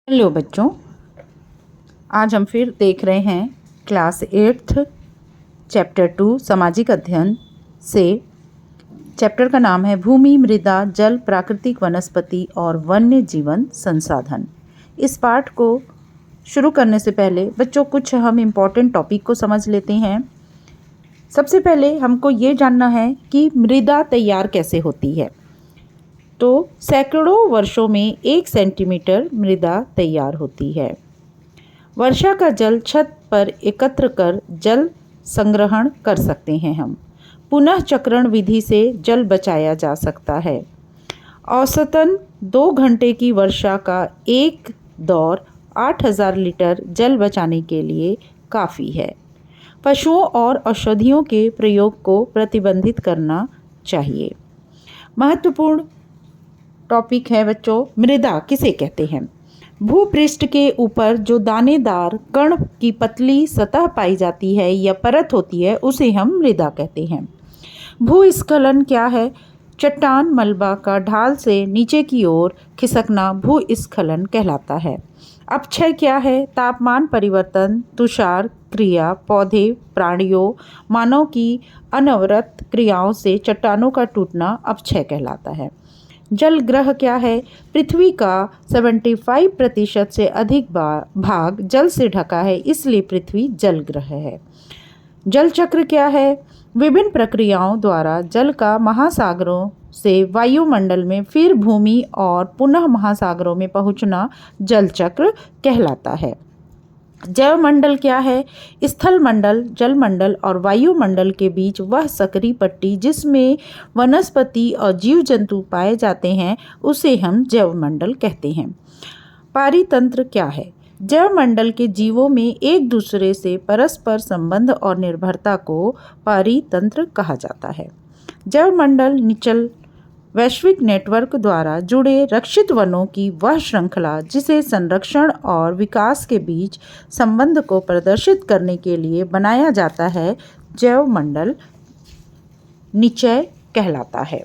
Hello बच्चों, आज हम फिर देख रहे हैं क्लास 8th चैप्टर 2 सामाजिक अध्ययन से। चैप्टर का नाम है भूमि, मृदा, जल, प्राकृतिक वनस्पति और वन्य जीवन संसाधन। इस पाठ को शुरू करने से पहले बच्चों कुछ हम इम्पॉर्टेंट टॉपिक को समझ लेते हैं। सबसे पहले हमको ये जानना है कि मृदा तैयार कैसे होती है। तो सैकड़ों वर्षों में 1 सेंटीमीटर मृदा तैयार होती है। वर्षा का जल छत पर एकत्र कर जल संग्रहण कर सकते हैं हम। पुनः चक्रण विधि से जल बचाया जा सकता है। औसतन 2 घंटे की वर्षा का एक दौर 8000 लीटर जल बचाने के लिए काफ़ी है। पशुओं और औषधियों के प्रयोग को प्रतिबंधित करना चाहिए। महत्वपूर्ण टॉपिक है बच्चों, मृदा किसे कहते हैं। भूपृष्ठ के ऊपर जो दानेदार कण की पतली सतह पाई जाती है या परत होती है उसे हम मृदा कहते हैं। भूस्खलन क्या है? चट्टान मलबा का ढाल से नीचे की ओर खिसकना भूस्खलन कहलाता है। अपक्षय क्या है? तापमान परिवर्तन, तुषार क्रिया, पौधे, प्राणियों, मानव की अनवरत क्रियाओं से चट्टानों का टूटना अपक्षय कहलाता है। जल ग्रह क्या है? पृथ्वी का 75% से अधिक भाग जल से ढका है, इसलिए पृथ्वी जल ग्रह है। जल चक्र क्या है? विभिन्न प्रक्रियाओं द्वारा जल का महासागरों से वायुमंडल में फिर भूमि और पुनः महासागरों में पहुंचना जल चक्र कहलाता है। जैव मंडल क्या है? स्थल मंडल, जल मंडल और वायुमंडल के बीच वह सकरी पट्टी जिसमें वनस्पति और जीव जंतु पाए जाते हैं उसे हम जैव मंडल कहते हैं। पारितंत्र क्या है? जैव मंडल के जीवों में एक दूसरे से परस्पर संबंध और निर्भरता को पारितंत्र कहा जाता है। जैव मंडल निचल वैश्विक नेटवर्क द्वारा जुड़े रक्षित वनों की वह श्रृंखला जिसे संरक्षण और विकास के बीच संबंध को प्रदर्शित करने के लिए बनाया जाता है, जैव मंडल निचय कहलाता है।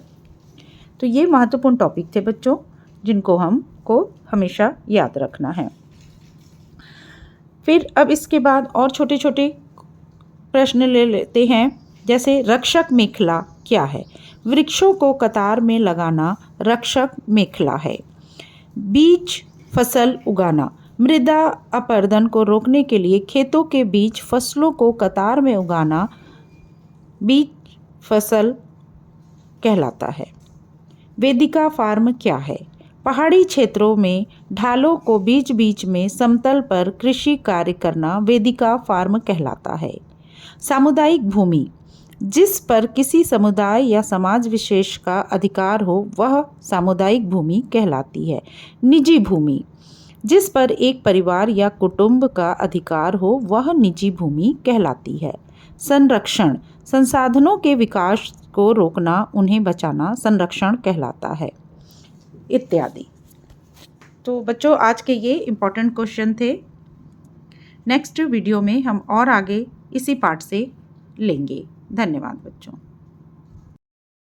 तो ये महत्वपूर्ण टॉपिक थे बच्चों, जिनको हमको हमेशा याद रखना है। फिर अब इसके बाद और छोटे छोटे प्रश्न ले लेते हैं। जैसे रक्षक मेखला क्या है? वृक्षों को कतार में लगाना रक्षक मेखला है। बीज फसल उगाना, मृदा अपरदन को रोकने के लिए खेतों के बीच फसलों को कतार में उगाना बीज फसल कहलाता है। वेदिका फार्म क्या है? पहाड़ी क्षेत्रों में ढालों को बीच बीच में समतल पर कृषि कार्य करना वेदिका फार्म कहलाता है। सामुदायिक भूमि, जिस पर किसी समुदाय या समाज विशेष का अधिकार हो वह सामुदायिक भूमि कहलाती है। निजी भूमि, जिस पर एक परिवार या कुटुंब का अधिकार हो वह निजी भूमि कहलाती है। संरक्षण, संसाधनों के विकास को रोकना, उन्हें बचाना संरक्षण कहलाता है, इत्यादि। तो बच्चों आज के ये इम्पोर्टेंट क्वेश्चन थे। नेक्स्ट वीडियो में हम और आगे इसी पार्ट से लेंगे। धन्यवाद बच्चों।